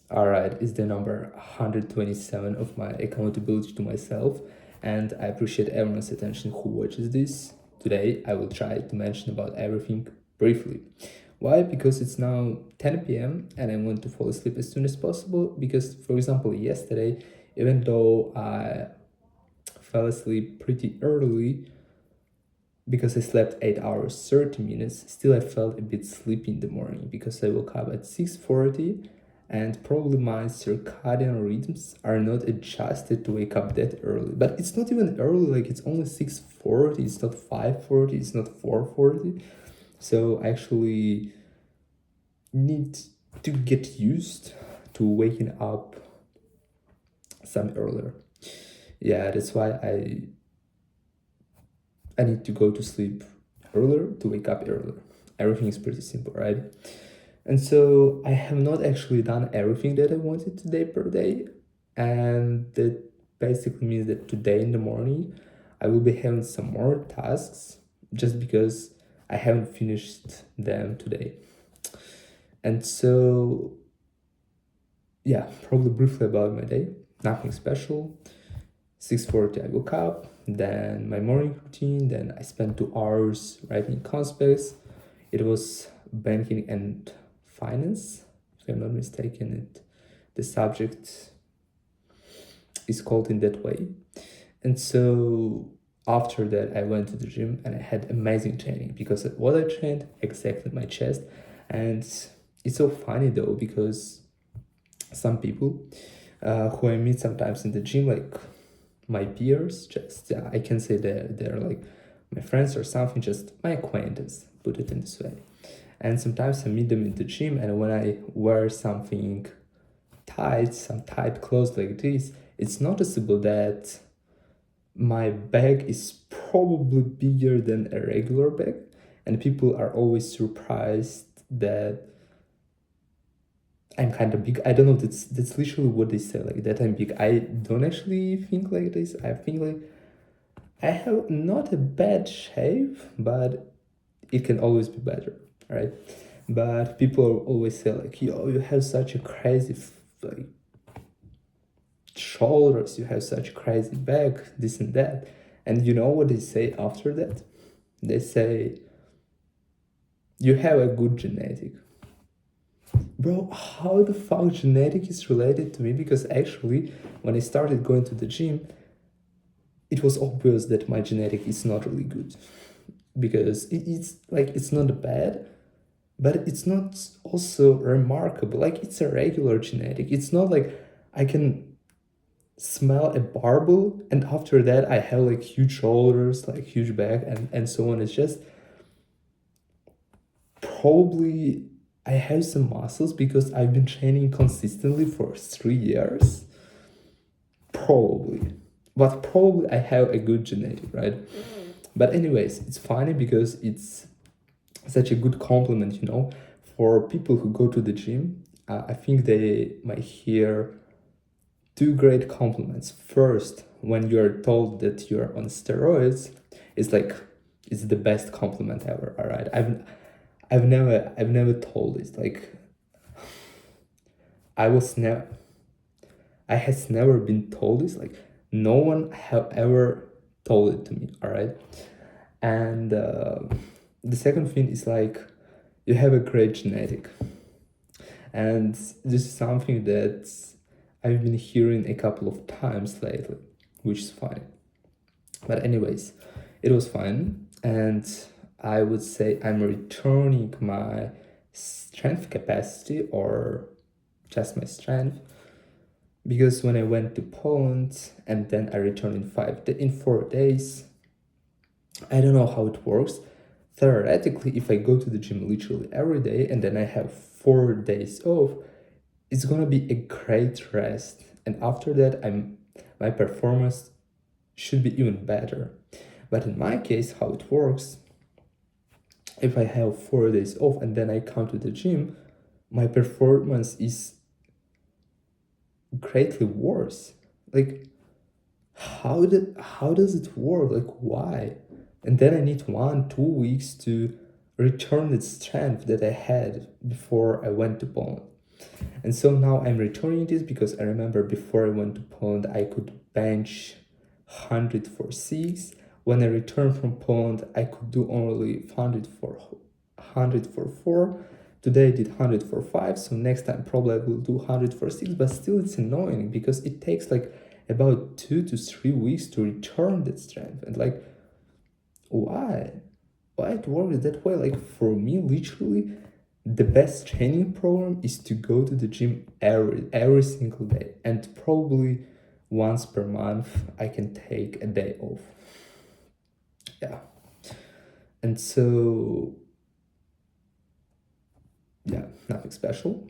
All right, is the number 127 of my accountability to myself, and I appreciate everyone's attention who watches this. Today, I will try to mention about everything briefly. Why? Because it's now 10 p.m. and I want to fall asleep as soon as possible. Because, for example, yesterday, even though I fell asleep pretty early, because I slept 8 hours 30 minutes, still I felt a bit sleepy in the morning because I woke up at 6:40 and probably my circadian rhythms are not adjusted to wake up that early. But it's not even early, like it's only 6:40, it's not 5:40, it's not 4:40. So I actually need to get used to waking up some earlier. Yeah, that's why I need to go to sleep earlier to wake up earlier. Everything is pretty simple, right? And so I have not actually done everything that I wanted today per day. And that basically means that today in the morning, I will be having some more tasks just because I haven't finished them today. And so, yeah, probably briefly about my day. Nothing special. 6:40 I woke up, then my morning routine, then I spent 2 hours writing conspects. It was banking and finance, if I'm not mistaken. The subject is called in that way. And so after that, I went to the gym and I had amazing training because what I trained exactly my chest. And it's so funny though, because some people who I meet sometimes in the gym, like my peers, just I can say they're like my friends or something, just my acquaintance, put it in this way. And sometimes I meet them in the gym, and when I wear something tight, some tight clothes like this, it's noticeable that my bag is probably bigger than a regular bag, and people are always surprised that I'm kind of big. I don't know. That's literally what they say, like that I'm big. I don't actually think like this. I think like I have not a bad shape, but it can always be better, right? But people always say like, "Yo, you have such a crazy like shoulders. You have such crazy back, this and that." And you know what they say after that? They say, "You have a good genetic." Bro, how the fuck genetic is related to me? Because actually, when I started going to the gym, it was obvious that my genetic is not really good, because it's like it's not bad, but it's not also remarkable. Like it's a regular genetic. It's not like I can smell a barbell and after that I have like huge shoulders, like huge back, and so on. It's just probably I have some muscles because I've been training consistently for 3 years. Probably. But probably I have a good genetic, right? But anyways, it's funny because it's such a good compliment, for people who go to the gym. I think they might hear two great compliments. First, when you're told that you're on steroids, it's like it's the best compliment ever. All right, I've never told this. Like I was never I has never been told this. Like no one have ever told it to me. All right, and the second thing is like you have a great genetic, and this is something that I've been hearing a couple of times lately, which is fine. But anyways, it was fine, and I would say I'm returning my strength capacity or just my strength, because when I went to Poland and then I returned in 4 days, I don't know how it works. Theoretically, if I go to the gym literally every day and then I have 4 days off, it's gonna be a great rest. And after that, my performance should be even better. But in my case, how it works, if I have 4 days off and then I come to the gym, my performance is greatly worse. Like how does it work? Like why? And then I need 1 2 weeks to return the strength that I had before I went to Poland. And so now I'm returning this because I remember before I went to Poland, I could bench 100 for 6. When I returned from Poland, I could do only 100 for 4. Today I did 100 for 5, so next time probably I will do 100 for 6, but still it's annoying because it takes like about 2 to 3 weeks to return that strength. And like, why it works that way? Like, for me, literally the best training program is to go to the gym every single day, and probably once per month I can take a day off. Yeah. And so, yeah, nothing special.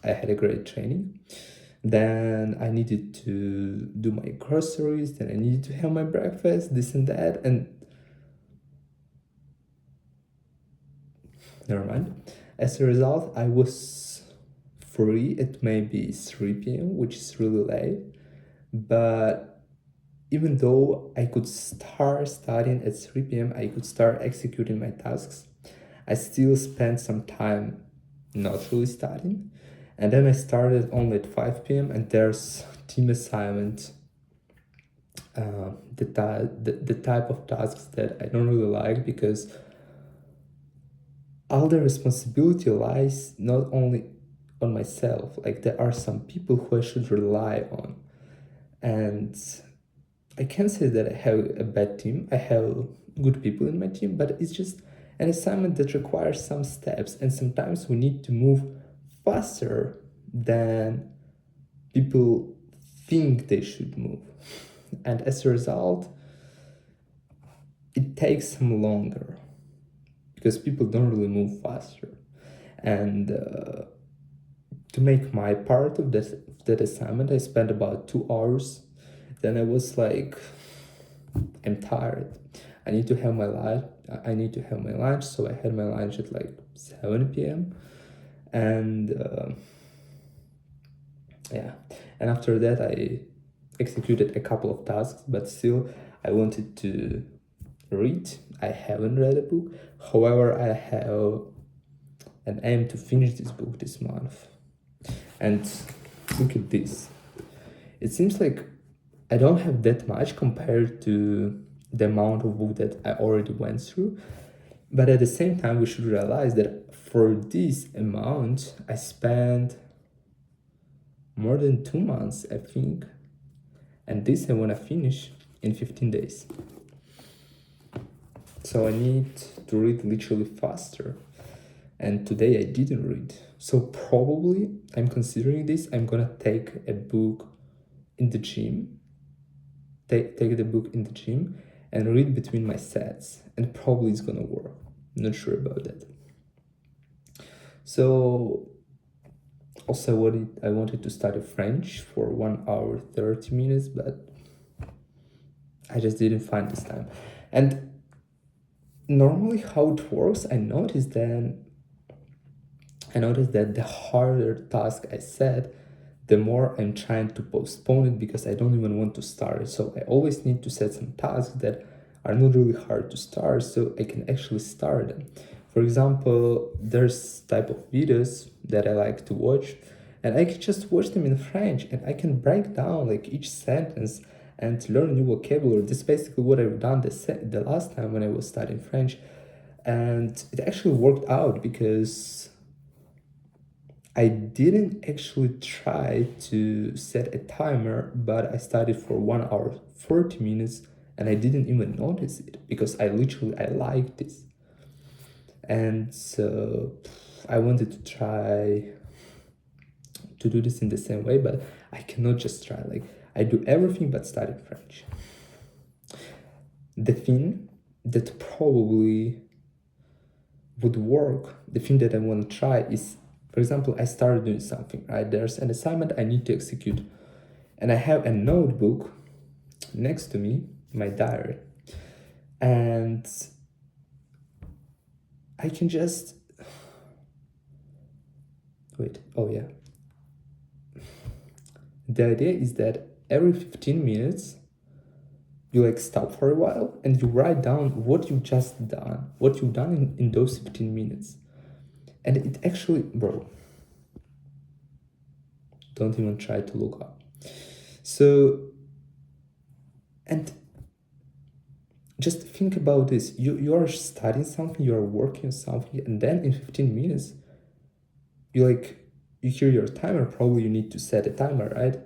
I had a great training. Then I needed to do my groceries, then I needed to have my breakfast, this and that, and never mind. As a result, I was free at maybe 3 p.m., which is really late. But even though I could start studying at 3 p.m., I could start executing my tasks, I still spent some time not really studying. And then I started only at 5 p.m. and there's team assignment, the type of tasks that I don't really like, because all the responsibility lies not only on myself. Like, there are some people who I should rely on. And I can't say that I have a bad team. I have good people in my team, but it's just an assignment that requires some steps, and sometimes we need to move faster than people think they should move. And as a result, it takes some longer because people don't really move faster. And to make my part of that assignment, I spent about 2 hours. Then I was like, I'm tired. I need to have my lunch. So I had my lunch at like 7 p.m. And yeah. And after that, I executed a couple of tasks, but still, I wanted to read. I haven't read a book. However, I have an aim to finish this book this month. And look at this. It seems like I don't have that much compared to the amount of book that I already went through. But at the same time, we should realize that for this amount, I spent more than 2 months, I think. And this I want to finish in 15 days. So I need to read literally faster. And today I didn't read. So probably I'm considering this. I'm gonna take a book in the gym. Take the book in the gym and read between my sets. And probably it's gonna work. I'm not sure about that. So also I wanted to study French for 1 hour 30 minutes, but I just didn't find this time. And normally how it works, I noticed that the harder task I set, the more I'm trying to postpone it because I don't even want to start it. So I always need to set some tasks that are not really hard to start so I can actually start them. For example, there's type of videos that I like to watch, and I can just watch them in French and I can break down like each sentence and learn new vocabulary. This is basically what I've done the last time when I was studying French. And it actually worked out because I didn't actually try to set a timer, but I studied for 1 hour 40 minutes and I didn't even notice it because I liked this. And so I wanted to try to do this in the same way, but I cannot just try. Like, I do everything but study French. The thing that probably would work, the thing that I want to try is, for example, I started doing something, right? There's an assignment I need to execute, and I have a notebook next to me, my diary, and I can just wait. Oh yeah. The idea is that every 15 minutes, you like stop for a while and you write down what you've done in those 15 minutes. And it actually, bro, don't even try to look up. So, and just think about this. You are studying something, you are working on something, and then in 15 minutes, you hear your timer. Probably you need to set a timer, right?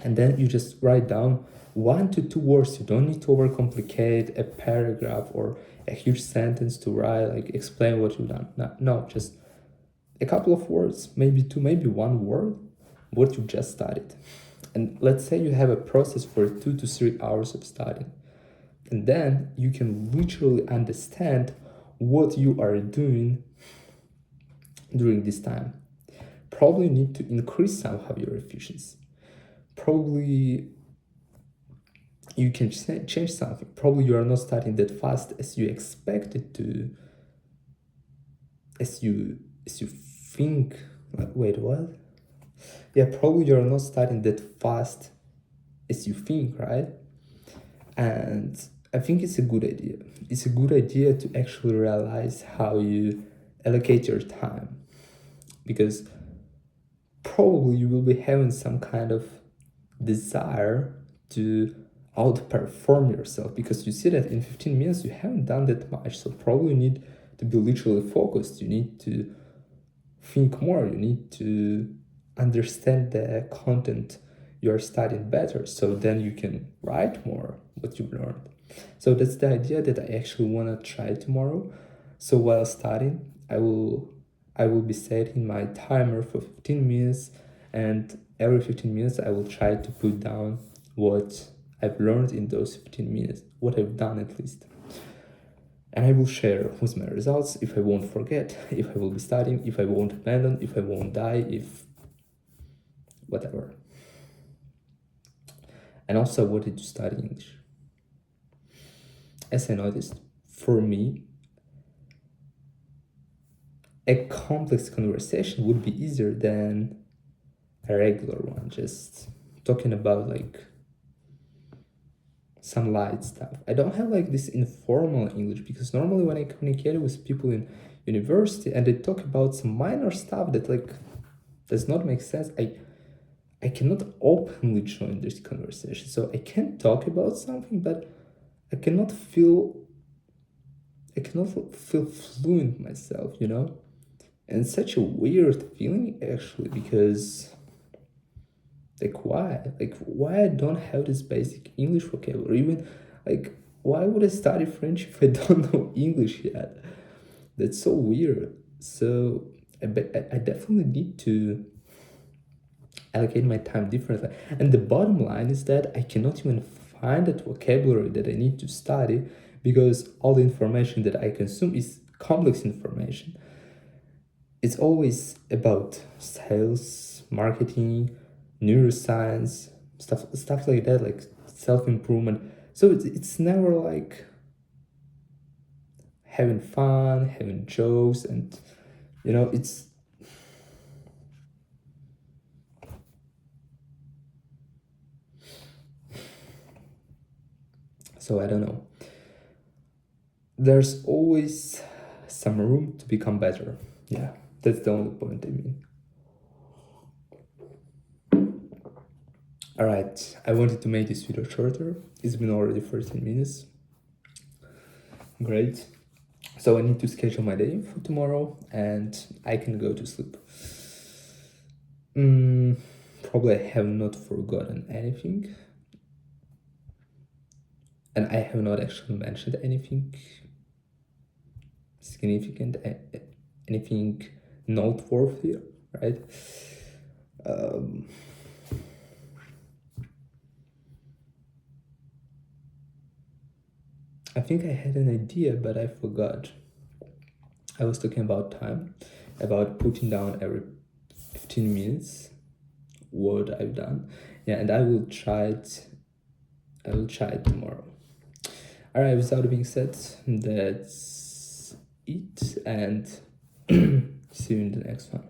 And then you just write down 1 to 2 words. You don't need to overcomplicate a paragraph or a huge sentence to write, like explain what you've done. No, just a couple of words, maybe two, maybe one word, what you just studied. And let's say you have a process for 2 to 3 hours of studying. And then you can literally understand what you are doing during this time. Probably you need to increase somehow your efficiency. Probably you can change something. Probably you are not studying that fast as you expected to, as you think. Wait, what? Yeah, probably you are not studying that fast as you think, right? And I think it's a good idea. It's a good idea to actually realize how you allocate your time, because probably you will be having some kind of desire to outperform yourself, because you see that in 15 minutes you haven't done that much. So probably you need to be literally focused. You need to think more. You need to understand the content you're studying better, so then you can write more what you've learned. So that's the idea that I actually want to try tomorrow. So while studying, I will be setting my timer for 15 minutes, and every 15 minutes I will try to put down what I've learned in those 15 minutes, what I've done at least. And I will share with my results, if I won't forget, if I will be studying, if I won't abandon, if I won't die, if whatever. And also I wanted to study English. As I noticed, for me, a complex conversation would be easier than a regular one, just talking about like some light stuff. I don't have like this informal English, because normally when I communicated with people in university and they talk about some minor stuff that like does not make sense, I cannot openly join this conversation. So I can talk about something, but I cannot feel fluent myself, you know? And it's such a weird feeling actually, because why I don't have this basic English vocabulary? Even like, why would I study French if I don't know English yet? That's so weird. So I definitely need to allocate my time differently. And the bottom line is that I cannot even find that vocabulary that I need to study, because all the information that I consume is complex information. It's always about sales, marketing, neuroscience, stuff like that, like self-improvement. So it's never like having fun, having jokes, and it's so I don't know. There's always some room to become better. Yeah, that's the only point I mean. Alright, I wanted to make this video shorter. It's been already 13 minutes. Great. So I need to schedule my day for tomorrow and I can go to sleep. Probably I have not forgotten anything. And I have not actually mentioned anything significant, anything noteworthy, right? I think I had an idea, but I forgot. I was talking about time, about putting down every 15 minutes what I've done. Yeah, and I will try it tomorrow. Alright, without being said, that's it, and see you in the next one.